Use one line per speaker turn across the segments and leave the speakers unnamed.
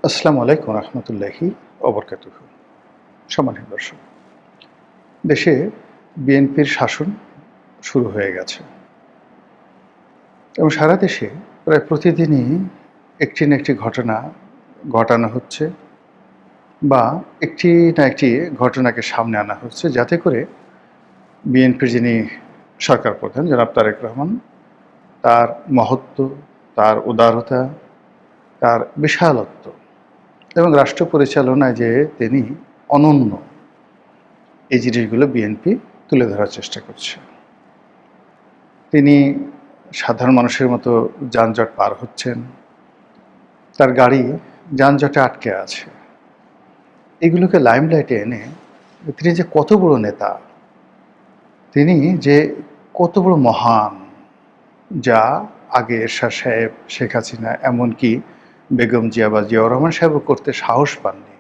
আসসালামু আলাইকুম রহমতুল্লাহি অবরকাতুহ। সম্মানিত দর্শক, দেশে বিএনপির শাসন শুরু হয়ে গেছে এবং সারা দেশে প্রায় প্রতিদিনই একটি না একটি ঘটনা ঘটানো হচ্ছে বা একটি না একটি ঘটনাকে সামনে আনা হচ্ছে, যাতে করে বিএনপির যিনি সরকার প্রধান জনাব তারেক রহমান, তার মহত্ব, তার উদারতা, তার বিশালত্ব এবং রাষ্ট্র পরিচালনায় যে তিনি অনন্য, এই জিনিসগুলো বিএনপি তুলে ধরার চেষ্টা করছে। তিনি সাধারণ মানুষের মতো যানজট পার হচ্ছেন, তার গাড়ি যানজটে আটকে আছে। এগুলোকে লাইমলাইটে এনে তিনি যে কত বড় নেতা, তিনি যে কত বড় মহান, যা আগে এরশাদ সাহেব, শেখ হাসিনা, এমনকি বেগম জিয়া বা জিয়াউর রহমান সাহেবও করতে সাহস পাননি,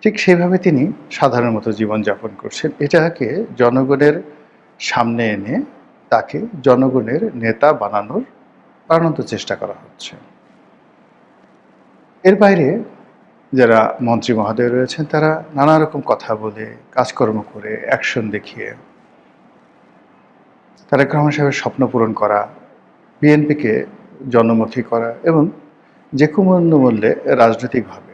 ঠিক সেভাবে তিনি সাধারণ মতো জীবনযাপন করছেন। এটাকে জনগণের সামনে এনে তাকে জনগণের নেতা বানানোর চেষ্টা করা হচ্ছে। এর বাইরে যারা মন্ত্রী মহোদয় রয়েছেন, তারা নানা রকম কথা বলে, কাজকর্ম করে, অ্যাকশন দেখিয়ে তারেক রহমান সাহেবের স্বপ্ন পূরণ করা, বিএনপিকে জনমুখী করা এবং যে কোনো মূল্যে রাজনৈতিকভাবে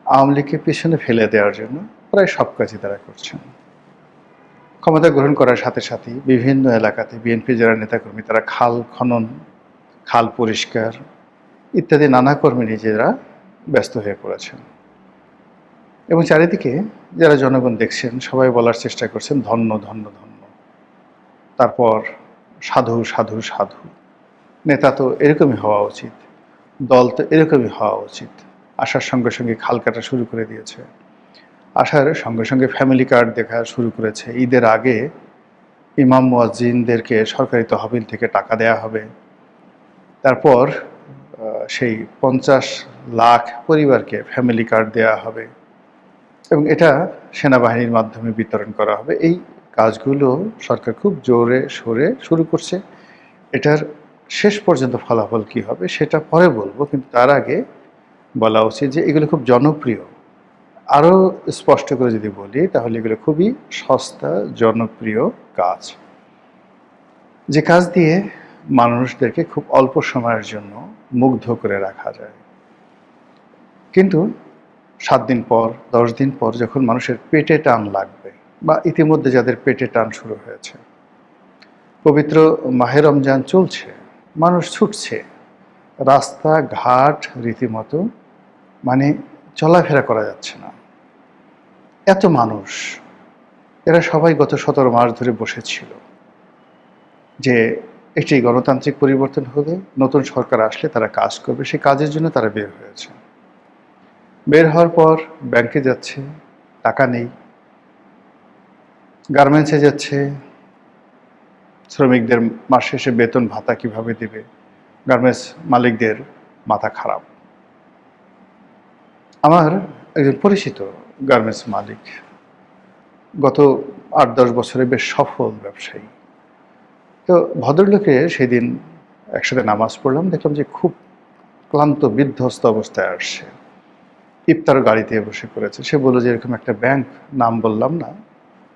আওয়ামী লীগকে পিছনে ফেলে দেওয়ার জন্য প্রায় সব কাজই তারা করছেন। ক্ষমতা গ্রহণ করার সাথে সাথেই বিভিন্ন এলাকাতে বিএনপি যারা নেতাকর্মী, তারা খাল খনন, খাল পরিষ্কার ইত্যাদি নানা কর্মে নিজেরা ব্যস্ত হয়ে পড়েছেন এবং চারিদিকে যারা জনগণ দেখছেন, সবাই বলার চেষ্টা করছেন ধন্য ধন্য ধন্য। তারপর সাধু সাধু সাধু, নেতা তো এরকমই হওয়া উচিত, দল তো এরকমই হওয়া উচিত। আসার সঙ্গে সঙ্গে খাল কাটা শুরু করে দিয়েছে, আসার সঙ্গে সঙ্গে ফ্যামিলি কার্ড দেখা শুরু করেছে। ঈদের আগে ইমাম মুয়াজ্জিনদেরকে সরকারি তহবিল থেকে টাকা দেয়া হবে। তারপর সেই 50 লাখ পরিবারকে ফ্যামিলি কার্ড দেয়া হবে এবং এটা সেনাবাহিনীর মাধ্যমে বিতরণ করা হবে। এই কাজগুলো সরকার খুব জোরে সোরে শুরু করছে। এটার শেষ পর্যন্ত ফলাফল কী হবে সেটা পরে বলবো, কিন্তু তার আগে বলা উচিত যে এগুলো খুব জনপ্রিয়। আরও স্পষ্ট করে যদি বলি, তাহলে এগুলো খুবই সস্তা জনপ্রিয় কাজ, যে কাজ দিয়ে মানুষদেরকে খুব অল্প সময়ের জন্য মুগ্ধ করে রাখা যায়। কিন্তু 7 দিন পর, 10 দিন পর যখন মানুষের পেটে টান লাগবে, বা ইতিমধ্যে যাদের পেটে টান শুরু হয়েছে, পবিত্র মাহে রমজান চলছে, মানুষ ছুটছে, রাস্তাঘাট রীতিমতো মানে চলাফেরা করা যাচ্ছে না, এত মানুষ। এরা সবাই গত 17 মাস ধরে বসেছিল যে একটি গণতান্ত্রিক পরিবর্তন হলে, নতুন সরকার আসলে তারা কাজ করবে, সেই কাজের জন্য তারা বের হয়েছে। বের হওয়ার পর ব্যাংকে যাচ্ছে, টাকা নেই, গার্মেন্টসে যাচ্ছে, শ্রমিকদের মাস শেষে বেতন ভাতা কিভাবে দেবে, গার্মেন্টস মালিকদের মাথা খারাপ। আমার একজন পরিচিত গার্মেন্টস মালিক, গত 8-10 বছরে বেশ সফল ব্যবসায়ী। তো ভদ্রলোকে সেদিন একসাথে নামাজ পড়লাম, দেখলাম যে খুব ক্লান্ত বিধ্বস্ত অবস্থায় আসছে, ইফতার গাড়িতে বসে পড়েছে। সে বলল যে এরকম একটা ব্যাংক, নাম বললাম না,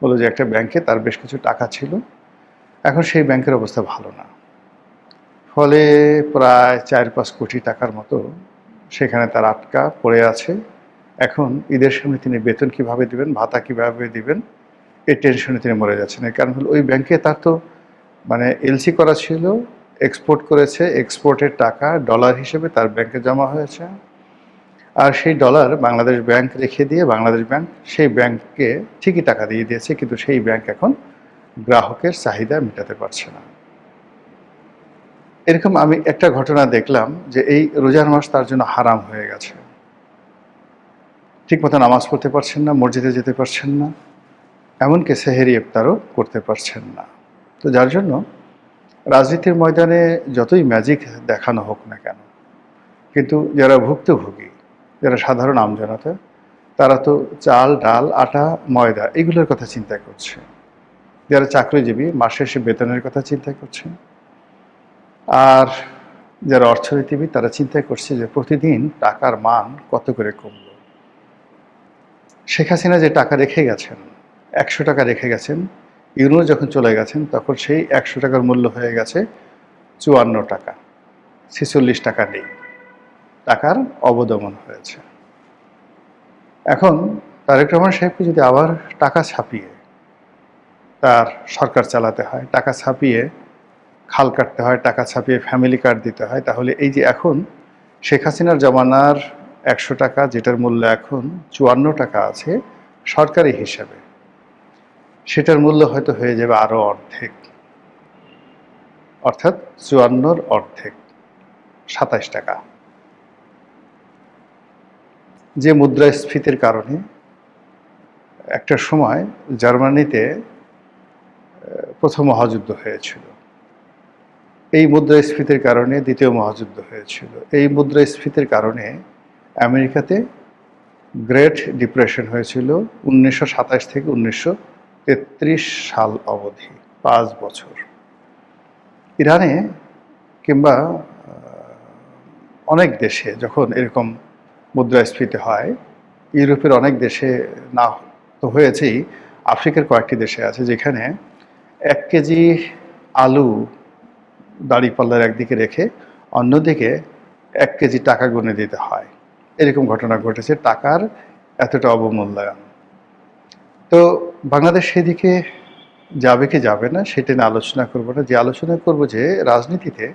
বললো যে একটা ব্যাংকে তার বেশ কিছু টাকা ছিল, এখন সেই ব্যাংকের অবস্থা ভালো না, ফলে প্রায় 4-5 কোটি টাকার মতো সেখানে তার আটকা পড়ে আছে। এখন ঈদের সময় তিনি বেতন কিভাবে দিবেন, ভাতা কিভাবে দিবেন, এই টেনশনে তিনি মরে যাচ্ছেন। এর কারণ হলো ওই ব্যাংকে তার তো মানে এলসি করা ছিল, এক্সপোর্ট করেছে, এক্সপোর্টের টাকা ডলার হিসেবে তার ব্যাংকে জমা হয়েছে, আর সেই ডলার বাংলাদেশ ব্যাংক রেখে দিয়ে বাংলাদেশ ব্যাংক সেই ব্যাংককে ঠিকই টাকা দিয়ে দিয়েছে, কিন্তু সেই ব্যাংক এখন গ্রাহকের চাহিদা মেটাতে পারছে না। এরকম আমি একটা ঘটনা দেখলাম যে এই রোজার মাস তার জন্য হারাম হয়ে গেছে, ঠিকমতো নামাজ পড়তে পারছেন না, মসজিদে যেতে পারছেন না, এমনকি সেহেরি ইফতারও করতে পারছেন না। তো যার জন্য রাজনীতির ময়দানে যতই ম্যাজিক দেখানো হোক না কেন, কিন্তু যারা ভুক্তভোগী, যারা সাধারণ আমজনতা, তারা তো চাল, ডাল, আটা, ময়দা এগুলোর কথা চিন্তা করছে। যারা চাকরিজীবী, মাস শেষে বেতনের কথা চিন্তা করছে। আর যারা অর্থনীতিবিদ তারা চিন্তা করছে যে প্রতিদিন টাকার মান কত করে কমল। শেখ হাসিনা যে টাকা রেখে গেছেন, ১০০ টাকা রেখে গেছেন, ইউনূস যখন চলে গেছেন তখন সেই ১০০ টাকার মূল্য হয়ে গেছে ৫৪ টাকা, ৪৬ টাকা নেই। টাকার অবদমন হয়েছে। এখন তারেক রহমান সাহেবকে যদি আবার টাকা ছাপিয়ে তার সরকার চালাতে হয়, টাকা ছাপিয়ে খাল কাটতে হয়, টাকা ছাপিয়ে ফ্যামিলি কার্ড দিতে হয়, তাহলে এই যে এখন শেখ হাসিনার জমানার ১০০ টাকা যেটার মূল্য এখন ৫৪ টাকা আছে সরকারি হিসাবে, সেটার মূল্য হয়তো হয়ে যাবে আরও অর্ধেক, অর্থাৎ ৫৪-র অর্ধেক, ২৭ টাকা। যে মুদ্রাস্ফীতির কারণে একটা সময় জার্মানিতে প্রথম মহাযুদ্ধ হয়েছিল, এই মুদ্রাস্ফীতির কারণে দ্বিতীয় মহাযুদ্ধ হয়েছিল, এই মুদ্রাস্ফীতির কারণে আমেরিকাতে গ্রেট ডিপ্রেশন হয়েছিল ১৯২৭ থেকে ১৯৩৩ সাল অবধি, ৫ বছর। ইরানে কিংবা অনেক দেশে যখন এরকম মুদ্রাস্ফীতি হয়, ইউরোপের অনেক দেশে না তো হয়েছেই, আফ্রিকার কয়েকটি দেশে আছে যেখানে ১ কেজি আলু দাঁড়িপাল্লার একদিকে রেখে অন্যদিকে ১ কেজি টাকা গুনে দিতে হয়। এরকম ঘটনা ঘটেছে, টাকার এতটা অবমূল্যায়ন। তো বাংলাদেশ সেদিকে যাবে কি যাবে না সেটা নিয়ে আলোচনা করবো না। যে আলোচনা করব যে রাজনীতিতে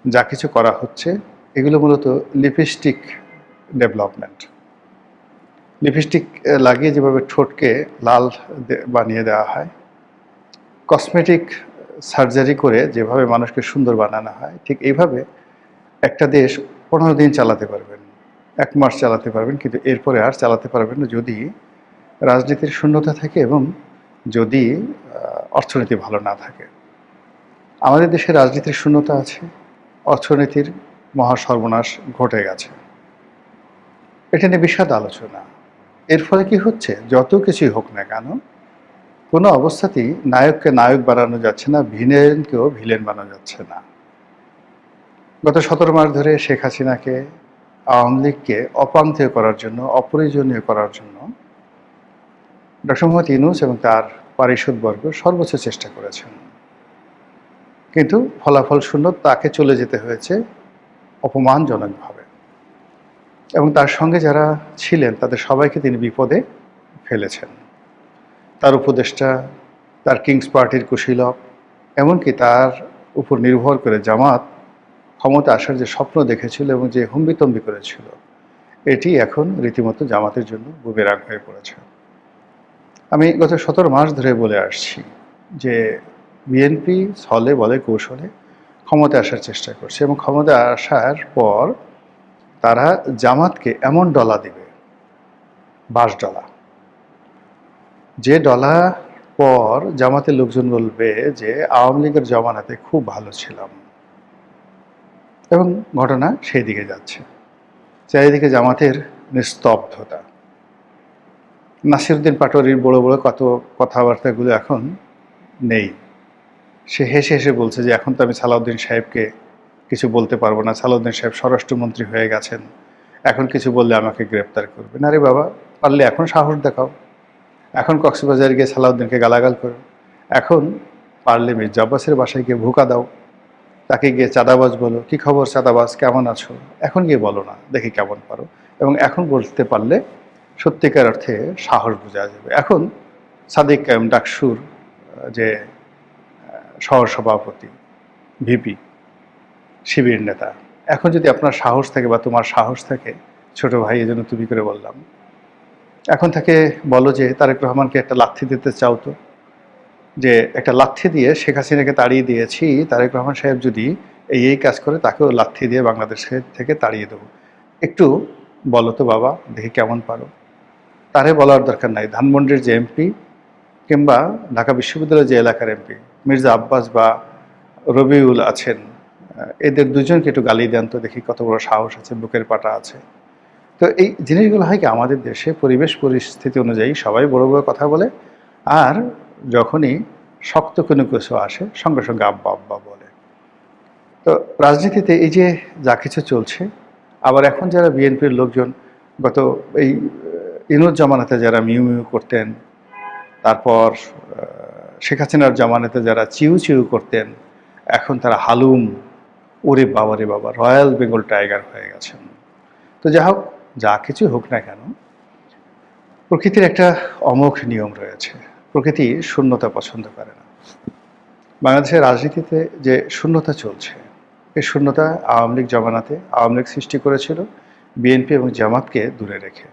যা কিছু করা হচ্ছে এগুলো মূলত লিপস্টিক ডেভেলপমেন্ট। লিপস্টিক লাগিয়ে যেভাবে ঠোঁটকে লাল বানিয়ে দেওয়া হয়, কসমেটিক সার্জারি করে যেভাবে মানুষকে সুন্দর বানানো হয়, ঠিক এইভাবে একটা দেশ ১৫ দিন চালাতে পারবেন, ১ মাস চালাতে পারবেন, কিন্তু এরপরে আর চালাতে পারবেন না যদি রাজনীতির শূন্যতা থাকে এবং যদি অর্থনীতি ভালো না থাকে। আমাদের দেশে রাজনীতির শূন্যতা আছে, অর্থনীতির মহা সর্বনাশ ঘটে গেছে। এটা নিয়ে বিশদ আলোচনা। এর ফলে কি হচ্ছে, যত কিছুই হোক না কেন কোনো অবস্থাতেই নায়ককে নায়ক বানানো যাচ্ছে না, ভিলেনকেও ভিলেন বানানো যাচ্ছে না। গত ১৭ মাস ধরে শেখ হাসিনাকে, আওয়ামী লীগকে অপান্তেয় করার জন্য, অপ্রয়োজনীয় করার জন্য ডক্টর মোহাম্মদ ইউনূস এবং তার পারিষদবর্গ সর্বোচ্চ চেষ্টা করেছেন, কিন্তু ফলাফল শূন্য। তাকে চলে যেতে হয়েছে অপমানজনকভাবে, এবং তার সঙ্গে যারা ছিলেন তাদের সবাইকে তিনি বিপদে ফেলেছেন। তার উপদেষ্টা, তার কিংস পার্টির কুশীলব, এমনকি তার উপর নির্ভর করে জামাত ক্ষমতা আসার যে স্বপ্ন দেখেছিল এবং যে হুম্বিতম্বি করেছিল, এটি এখন রীতিমতো জামাতের জন্য বুমেরাং হয়ে পড়েছে। আমি গত ১৭ মাস ধরে বলে আসছি যে বিএনপি ছলে বলে কৌশলে ক্ষমতায় আসার চেষ্টা করছে, এবং ক্ষমতায় আসার পর তারা জামাতকে এমন ডলা দিবে, বাস ডলা, যে ডলা পর জামাতের লোকজন বলবে যে আওয়ামী লীগের জমানাতে খুব ভালো ছিলাম, এবং ঘটনা সেই দিকে যাচ্ছে। চারিদিকে জামাতের নিস্তব্ধতা। নাসিরউদ্দিন পাটোয়ারির বড় বড় কত কথাবার্তাগুলো এখন নেই। সে হেসে হেসে বলছে যে এখন তো আমি সালাউদ্দিন সাহেবকে কিছু বলতে পারবো না, সালাউদ্দিন সাহেব স্বরাষ্ট্রমন্ত্রী হয়ে গেছেন, এখন কিছু বললে আমাকে গ্রেপ্তার করবে। না রে বাবা, পারলে এখন সাহস দেখাও, এখন কক্সবাজার গিয়ে সালাউদ্দিনকে গালাগাল করো, এখন পারলে মির্জা আব্বাসের বাসায় গিয়ে ভুকা দাও, তাকে গিয়ে চাঁদাবাজ বলো, কি খবর চাঁদাবাজ, কেমন আছো, এখন গিয়ে বলো না, দেখি কেমন পারো। এবং এখন বলতে পারলে সত্যিকার অর্থে সাহস বোঝা যাবে। এখন সাদিক কায়েম ডাকসুর যে সহসভাপতি, ভিপি, শিবির নেতা, এখন যদি আপনার সাহস থাকে বা তোমার সাহস থাকে, ছোট ভাই এজন্য তুমি করে বললাম, এখন তাকে বলো যে তারেক রহমানকে একটা লাথি দিতে চাও তো, যে একটা লাথি দিয়ে শেখ হাসিনাকে তাড়িয়ে দিয়েছি, তারেক রহমান সাহেব যদি এই কাজ করে তাকেও লাথি দিয়ে বাংলাদেশের থেকে তাড়িয়ে দেবো, একটু বলো তো বাবা, দেখি কেমন পারো। তারে বলার দরকার নাই, ধানমন্ডির যে এমপি কিংবা ঢাকা বিশ্ববিদ্যালয়ের যে এলাকার এমপি মির্জা আব্বাস বা রবিউল আছেন, এদের দুজনকে একটু গালি দেন তো, দেখি কত বড় সাহস আছে, বুকের পাটা আছে। তো এই জিনিসগুলো হয় কি, আমাদের দেশে পরিবেশ পরিস্থিতি অনুযায়ী সবাই বড় বড় কথা বলে, আর যখনই শক্ত কোনো কিছু আসে সঙ্গে সঙ্গে আব্বা আব্বা বলে। তো রাজনীতিতে এই যে যা কিছু চলছে, আবার এখন যারা বিএনপির লোকজন গত এই ইনুস জামানাতে যারা মিউ মিউ করতেন, তারপর শেখ হাসিনার জামানাতে যারা চিউ চিউ করতেন, এখন তারা হালুম, ওরে বাবা রে বাবা, রয়্যাল বেঙ্গল টাইগার হয়ে গেছেন। তো যা হোক, যা কিছু হোক না কেন, প্রকৃতির একটা অমোঘ নিয়ম রয়েছে। প্রকৃতি শূন্যতা পছন্দ করে না। বাংলাদেশের রাজনীতিতে যে শূন্যতা চলছে, এই শূন্যতা আওয়ামী লীগ জমানাতে আওয়ামী লীগ সৃষ্টি করেছিল বিএনপি এবং জামাতকে দূরে রেখে।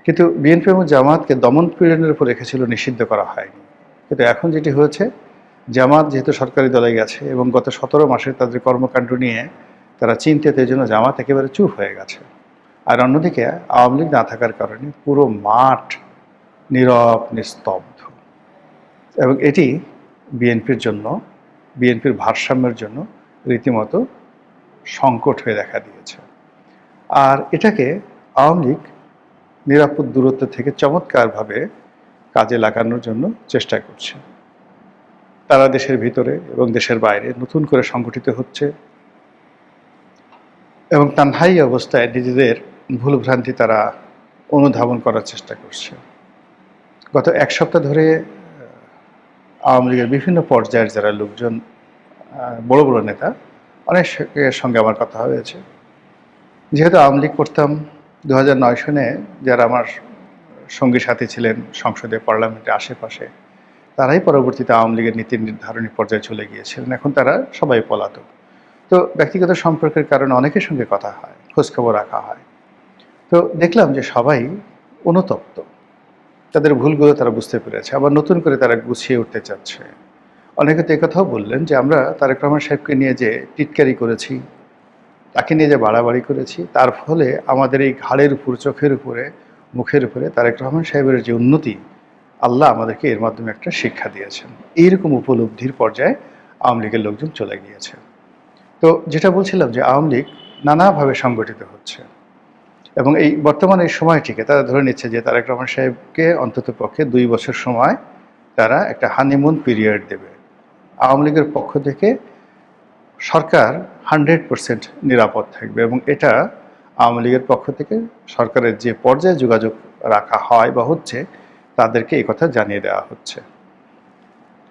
কিন্তু বিএনপি এবং জামাতকে দমন পীড়নের উপর রেখেছিল, নিষিদ্ধ করা হয়নি। কিন্তু এখন যেটি হয়েছে, জামাত যেহেতু সরকারি দলে গেছে এবং গত 17 মাসে তাদের কর্মকাণ্ড নিয়ে তারা চিন্তিত, এই জন্য জামাত একেবারে চুপ হয়ে গেছে। আর অন্যদিকে আওয়ামী লীগ না থাকার কারণে পুরো মাঠ নীরব নিস্তব্ধ, এবং এটি বিএনপির জন্য, বিএনপির ভারসাম্যের জন্য রীতিমতো সংকট হয়ে দেখা দিয়েছে। আর এটাকে আওয়ামী লীগ নিরাপদ দূরত্ব থেকে চমৎকারভাবে কাজে লাগানোর জন্য চেষ্টা করছে। তারা দেশের ভিতরে এবং দেশের বাইরে নতুন করে সংগঠিত হচ্ছে এবং তানহাই অবস্থায় নিজেদের ভুলভ্রান্তি তারা অনুধাবন করার চেষ্টা করছে। গত এক সপ্তাহ ধরে আওয়ামী লীগের বিভিন্ন পর্যায়ের যারা লোকজন, বড় বড় নেতা, অনেকের সঙ্গে আমার কথা হয়েছে। যেহেতু আওয়ামী লীগ করতাম, 2009 সনে যারা আমার সঙ্গী সাথী ছিলেন সংসদে, পার্লামেন্টে আশেপাশে, তারাই পরবর্তীতে আওয়ামী লীগের নীতি নির্ধারণী পর্যায়ে চলে গিয়েছিলেন। এখন তারা সবাই পলাতক। তো ব্যক্তিগত সম্পর্কের কারণে অনেকের সঙ্গে কথা হয়, খোঁজখবর রাখা হয়। তো দেখলাম যে সবাই অনুতপ্ত, তাদের ভুলগুলো তারা বুঝতে পেরেছে, আবার নতুন করে তারা গুছিয়ে উঠতে চাচ্ছে। অনেকে তো একথাও বললেন যে আমরা তারেক রহমান সাহেবকে নিয়ে যে টিটকারি করেছি, তাকে নিয়ে যে বাড়াবাড়ি করেছি, তার ফলে আমাদের এই ঘাড়ের উপর, চোখের উপরে, মুখের উপরে তারেক রহমান সাহেবের যে উন্নতি, আল্লাহ আমাদেরকে এর মাধ্যমে একটা শিক্ষা দিয়েছেন। এইরকম উপলব্ধির পর্যায়ে আওয়ামী লীগের লোকজন চলে গিয়েছে। তো যেটা বলছিলাম যে আওয়ামী লীগ নানাভাবে সংগঠিত হচ্ছে এবং এই বর্তমানে এই সময়টিকে তারা ধরে নিচ্ছে যে তারেক রহমান সাহেবকে অন্তত পক্ষে 2 বছর সময় তারা একটা হানিমুন পিরিয়ড দেবে। আওয়ামী লীগের পক্ষ থেকে সরকার 100% নিরাপদ থাকবে এবং এটা আওয়ামী লীগের পক্ষ থেকে সরকারের যে পর্যায়ে যোগাযোগ রাখা হয় বা হচ্ছে, তাদেরকে এই কথা জানিয়ে দেওয়া হচ্ছে।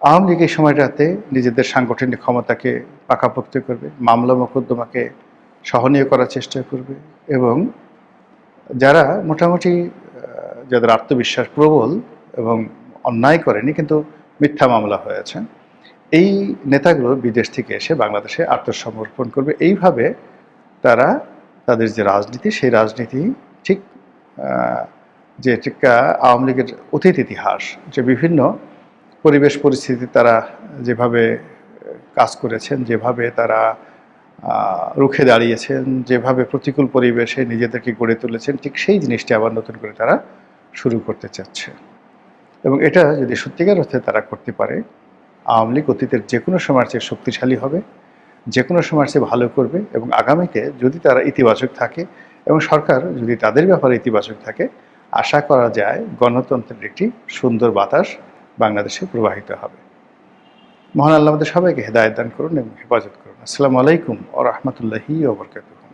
আওয়ামী লীগ এই সময়টাতে নিজেদের সাংগঠনিক ক্ষমতাকে পাকাপোক্ত করবে, মামলা মোকদ্দমাকে সহনীয় করার চেষ্টা করবে এবং যারা মোটামুটি যাদের আত্মবিশ্বাস প্রবল এবং অন্যায় করেনি কিন্তু মিথ্যা মামলা হয়েছে, এই নেতাগুলো বিদেশ থেকে এসে বাংলাদেশে আত্মসমর্পণ করবে। এইভাবে তারা তাদের যে রাজনীতি, সেই রাজনীতি ঠিক যেটা আওয়ামী লীগের অতীত ইতিহাস, যে বিভিন্ন পরিবেশ পরিস্থিতি তারা যেভাবে কাজ করেছেন, যেভাবে তারা রুখে দাঁড়িয়েছেন, যেভাবে প্রতিকূল পরিবেশে নিজেদেরকে গড়ে তুলেছেন, ঠিক সেই জিনিসটি আবার নতুন করে তারা শুরু করতে চাচ্ছে। এবং এটা যদি সত্যিকার অর্থে তারা করতে পারে, আওয়ামী লীগ অতীতের যে কোনো সময়ের চেয়ে শক্তিশালী হবে, যে কোনো সময়ের চেয়ে ভালো করবে এবং আগামীতে যদি তারা ইতিবাচক থাকে এবং সরকার যদি তাদের ব্যাপারে ইতিবাচক থাকে, আশা করা যায় গণতন্ত্রের একটি সুন্দর বাতাস বাংলাদেশে প্রবাহিত হবে। মহান আল্লাহ আমাদের সবাইকে হেদায়েত দান করুন এবং হেফাজত করুন। আসসালামু আলাইকুম ওয়া রাহমাতুল্লাহি ওয়া বারাকাতুহু।